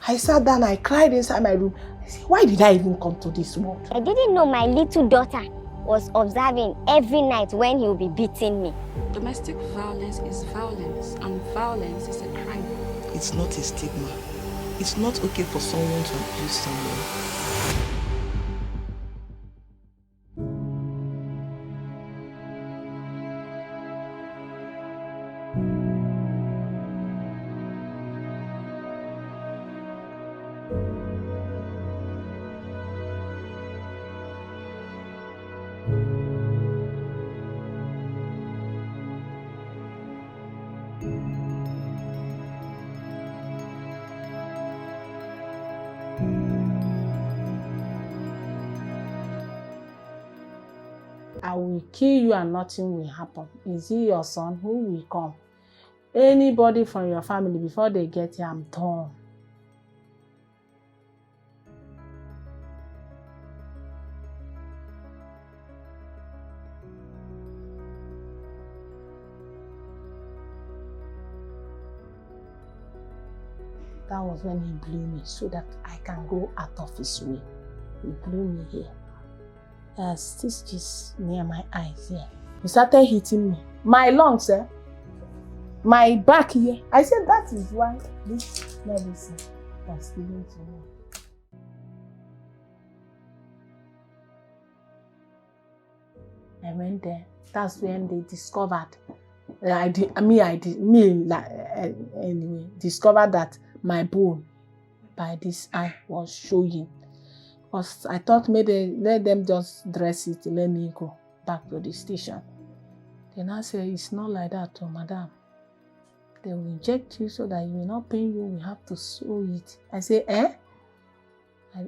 I sat down, I cried inside my room. I said, why did I even come to this world? I didn't know my little daughter was observing every night when he will be beating me. Domestic violence is violence, and violence is a crime. It's not a stigma. It's not okay for someone to abuse someone. I will kill you and nothing will happen. Is he your son? Who will come? Anybody from your family, before they get here, I'm done. That was when he blew me so that I can go out of his way. He blew me here. Stitches near my eyes here. He started hitting me. My lungs, my back here. I said that is why this medicine was given to me. I went there. That's when they discovered. Discovered that my bone by this eye was showing. Because I thought maybe let them just dress it, let me go back to the station. Then I said, it's not like that, madam. They will inject you so that it will not pain you, we have to sew it. I said, eh?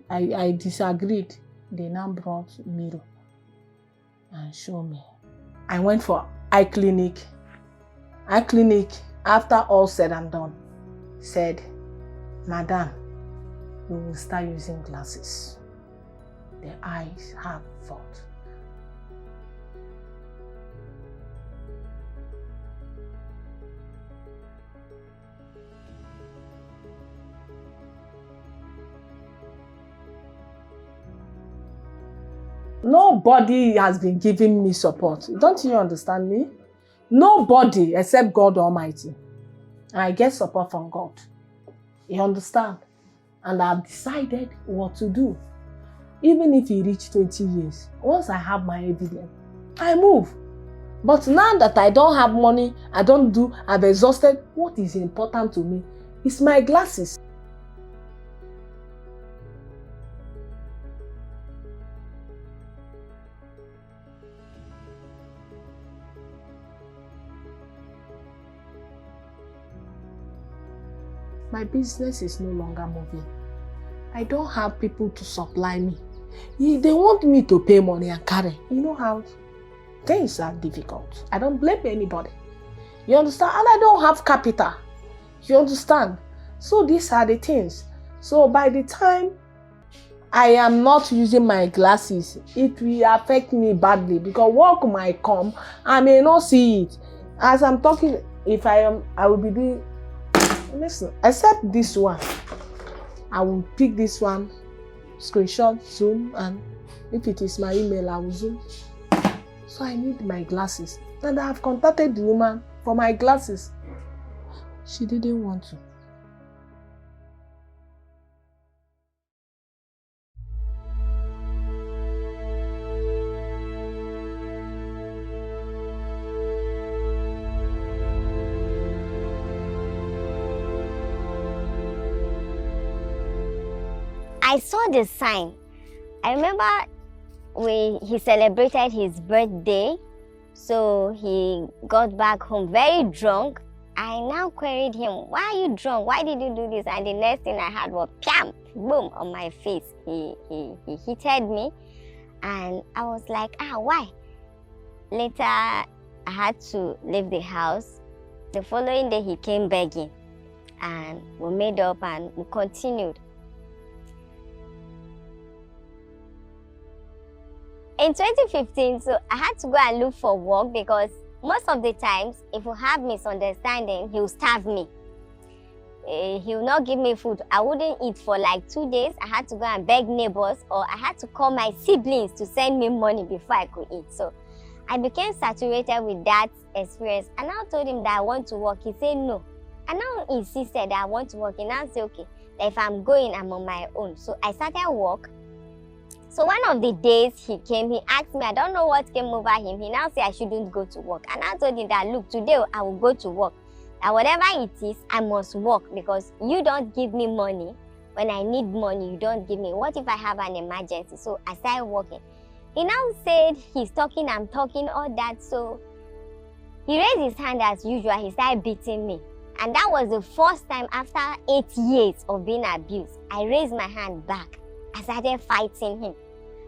I disagreed. They now brought mirror and showed me. I went for eye clinic. Eye clinic, after all said and done, said, madam, you will start using glasses. The eyes have fault. Nobody has been giving me support. Don't you understand me? Nobody except God Almighty. And I get support from God. You understand? And I've decided what to do. Even if it reach 20 years, once I have my evidence, I move. But now that I don't have money, I've exhausted, what is important to me is my glasses. My business is no longer moving. I don't have people to supply me. They want me to pay money and carry. You know how things are difficult. I don't blame anybody. You understand? And I don't have capital. You understand? So these are the things. So by the time I am not using my glasses, it will affect me badly because work might come. I may not see it. As I'm talking, if I will be doing, listen, except this one. I will pick this one, screenshot, zoom, and if it is my email, I will zoom. So I need my glasses. And I have contacted the woman for my glasses. She didn't want to. I saw the sign. I remember he celebrated his birthday, so he got back home very drunk. I now queried him, why are you drunk? Why did you do this? And the next thing I had was pam, boom, on my face. He hit me, and I was like, why? Later, I had to leave the house. The following day, he came begging, and we made up and we continued. In 2015, so I had to go and look for work because most of the times, if we have misunderstanding, he will starve me. he will not give me food. I wouldn't eat for like 2 days. I had to go and beg neighbors, or I had to call my siblings to send me money before I could eat. So I became saturated with that experience. And I told him that I want to work. He said no. I now insisted that I want to work. He now said, okay, that if I'm going, I'm on my own. So I started work. So one of the days he came, he asked me, I don't know what came over him. He now said I shouldn't go to work. And I told him that, look, today I will go to work. And whatever it is, I must work, because you don't give me money. When I need money, you don't give me. What if I have an emergency? So I started working. He now said he's talking, I'm talking, all that. So he raised his hand as usual. He started beating me. And that was the first time after 8 years of being abused. I raised my hand back. I started fighting him.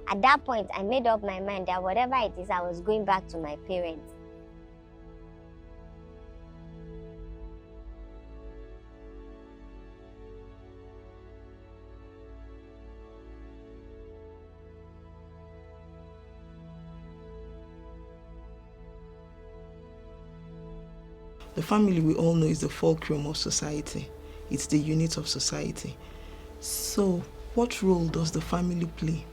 At that point, I made up my mind that whatever it is, I was going back to my parents. The family, we all know, is the fulcrum of society. It's the unit of society. So, what role does the family play?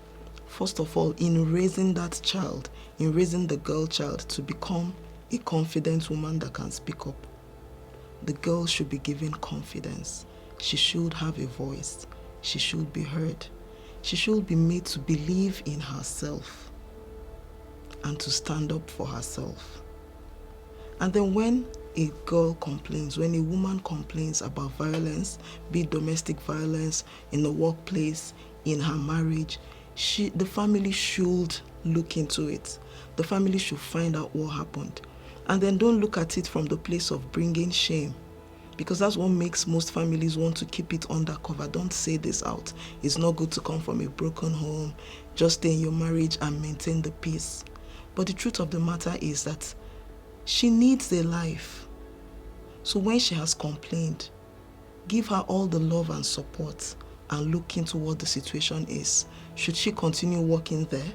First of all, in raising that child, in raising the girl child to become a confident woman that can speak up. The girl should be given confidence. She should have a voice. She should be heard. She should be made to believe in herself and to stand up for herself. And then when a girl complains, when a woman complains about violence, be it domestic violence, in the workplace, in her marriage, the family should look into it. The family should find out what happened. And then don't look at it from the place of bringing shame, because that's what makes most families want to keep it undercover. Don't say this out. It's not good to come from a broken home. Just stay in your marriage and maintain the peace. But the truth of the matter is that she needs a life. So when she has complained, give her all the love and support and look into what the situation is. Should she continue working there?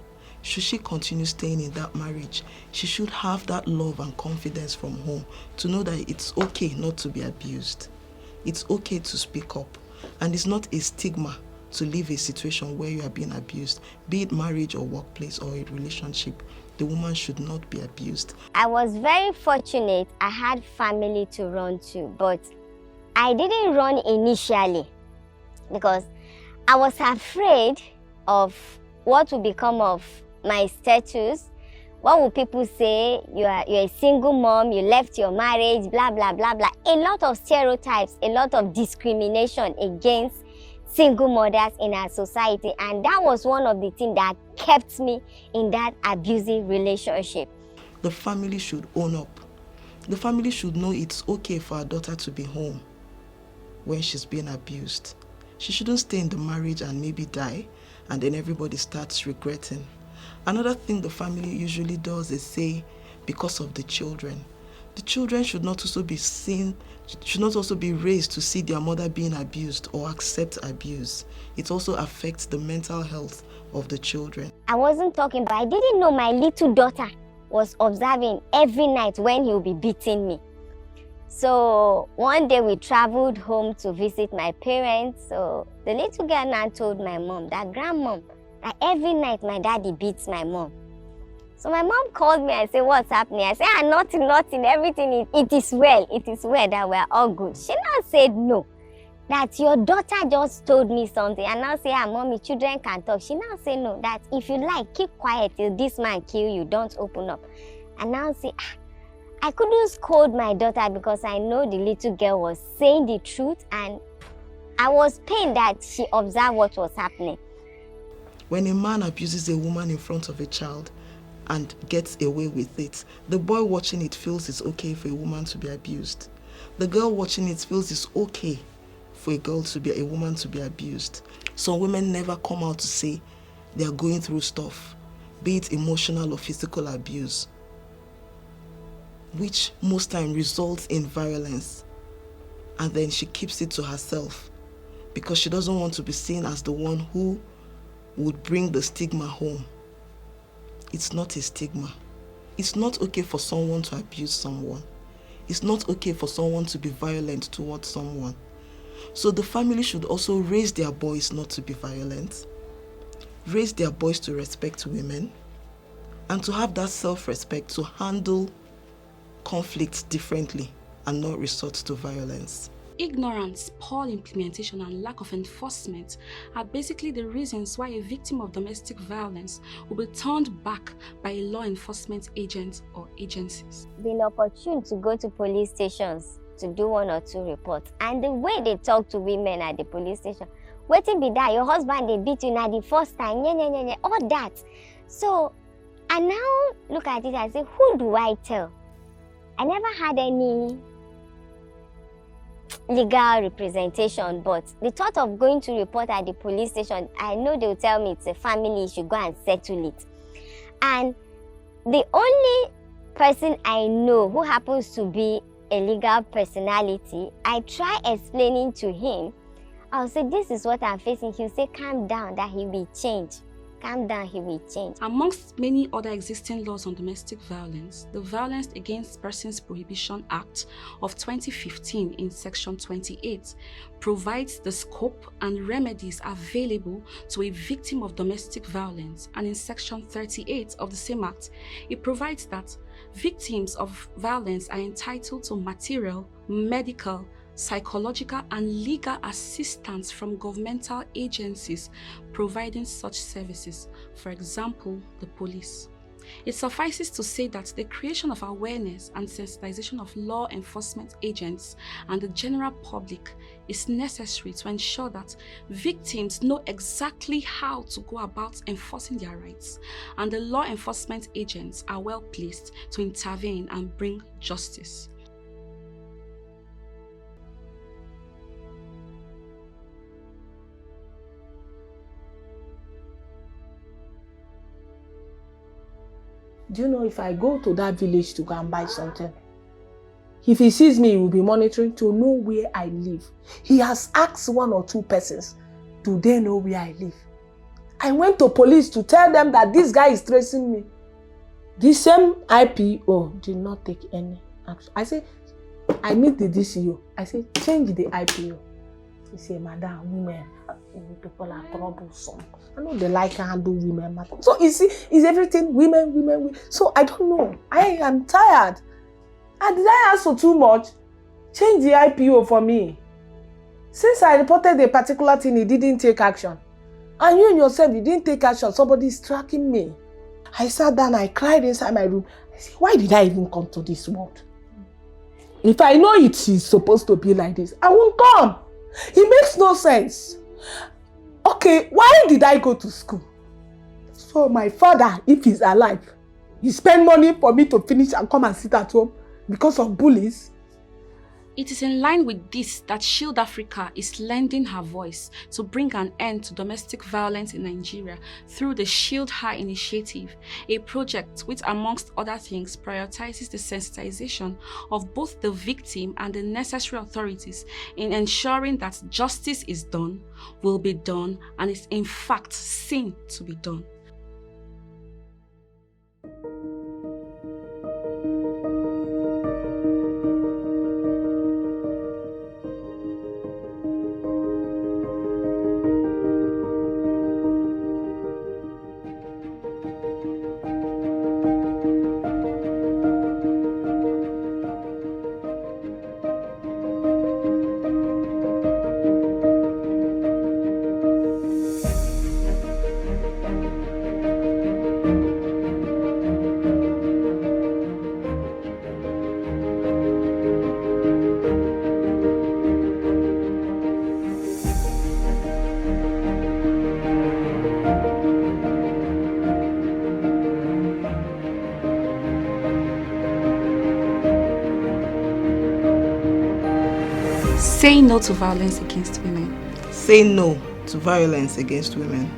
Should she continue staying in that marriage? She should have that love and confidence from home to know that it's okay not to be abused. It's okay to speak up. And it's not a stigma to leave a situation where you are being abused, be it marriage or workplace or a relationship. The woman should not be abused. I was very fortunate. I had family to run to, but I didn't run initially because I was afraid of what would become of my status. What will people say? You're a single mom, you left your marriage, blah, blah, blah, blah. A lot of stereotypes, a lot of discrimination against single mothers in our society. And that was one of the things that kept me in that abusive relationship. The family should own up. The family should know it's okay for our daughter to be home when she's being abused. She shouldn't stay in the marriage and maybe die, and then everybody starts regretting. Another thing the family usually does is say, because of the children. The children should not also be seen, should not also be raised to see their mother being abused or accept abuse. It also affects the mental health of the children. I wasn't talking, but I didn't know my little daughter was observing every night when he'll be beating me. So one day we traveled home to visit my parents. So the little girl now told my mom, that grandmom, that every night my daddy beats my mom. So my mom called me and said, what's happening? I said, nothing, everything, it is well, that we're all good. She now said, no, that your daughter just told me something. And now say, mommy, children can talk. She now say, no, that if you like, keep quiet till this man kill you, don't open up. And now say, I couldn't scold my daughter because I know the little girl was saying the truth, and I was pained that she observed what was happening. When a man abuses a woman in front of a child and gets away with it, the boy watching it feels it's okay for a woman to be abused. The girl watching it feels it's okay for a woman to be abused. Some women never come out to say they are going through stuff, be it emotional or physical abuse, which most time results in violence. And then she keeps it to herself because she doesn't want to be seen as the one who would bring the stigma home. It's not a stigma. It's not okay for someone to abuse someone. It's not okay for someone to be violent towards someone. So the family should also raise their boys not to be violent, raise their boys to respect women, and to have that self-respect to handle conflicts differently and not resort to violence. Ignorance, poor implementation, and lack of enforcement are basically the reasons why a victim of domestic violence will be turned back by a law enforcement agent or agencies. Been opportune to go to police stations to do 1 or 2 reports, and the way they talk to women at the police station, waiting be that your husband they beat you now the first time, all that. So I now look at it and say, who do I tell? I never had any legal representation, but the thought of going to report at the police station, I know they'll tell me it's a family issue, go and settle it. And the only person I know who happens to be a legal personality, I try explaining to him. I'll say, this is what I'm facing. He'll say, calm down, that he will change. Calm down, he will change. Amongst many other existing laws on domestic violence, the Violence Against Persons Prohibition Act of 2015 in Section 28 provides the scope and remedies available to a victim of domestic violence, and in Section 38 of the same act, it provides that victims of violence are entitled to material, medical, psychological, and legal assistance from governmental agencies providing such services, for example, the police. It suffices to say that the creation of awareness and sensitization of law enforcement agents and the general public is necessary to ensure that victims know exactly how to go about enforcing their rights, and the law enforcement agents are well placed to intervene and bring justice. Do you know, if I go to that village to go and buy something, if he sees me, he will be monitoring to know where I live. He has asked 1 or 2 persons, do they know where I live? I went to police to tell them that this guy is tracing me. The same IPO did not take any action. I say, I meet the DCO. I say, change the IPO. He say, madam, women, people are troublesome. I know they like to handle women matter. So you see, is everything women. So I don't know. I am tired. And did I ask for too much? Change the IPO for me. Since I reported a particular thing, he didn't take action. And you yourself, you didn't take action. Somebody is tracking me. I sat down, I cried inside my room. I said, why did I even come to this world? If I know it is supposed to be like this, I won't come. It makes no sense. Okay, why did I go to school? So my father, if he's alive, he spend money for me to finish and come and sit at home because of bullies. It is in line with this that Shield Africa is lending her voice to bring an end to domestic violence in Nigeria through the Shield Her initiative, a project which, amongst other things, prioritizes the sensitization of both the victim and the necessary authorities in ensuring that justice is done, will be done, and is in fact seen to be done. Say no to violence against women. Say no to violence against women.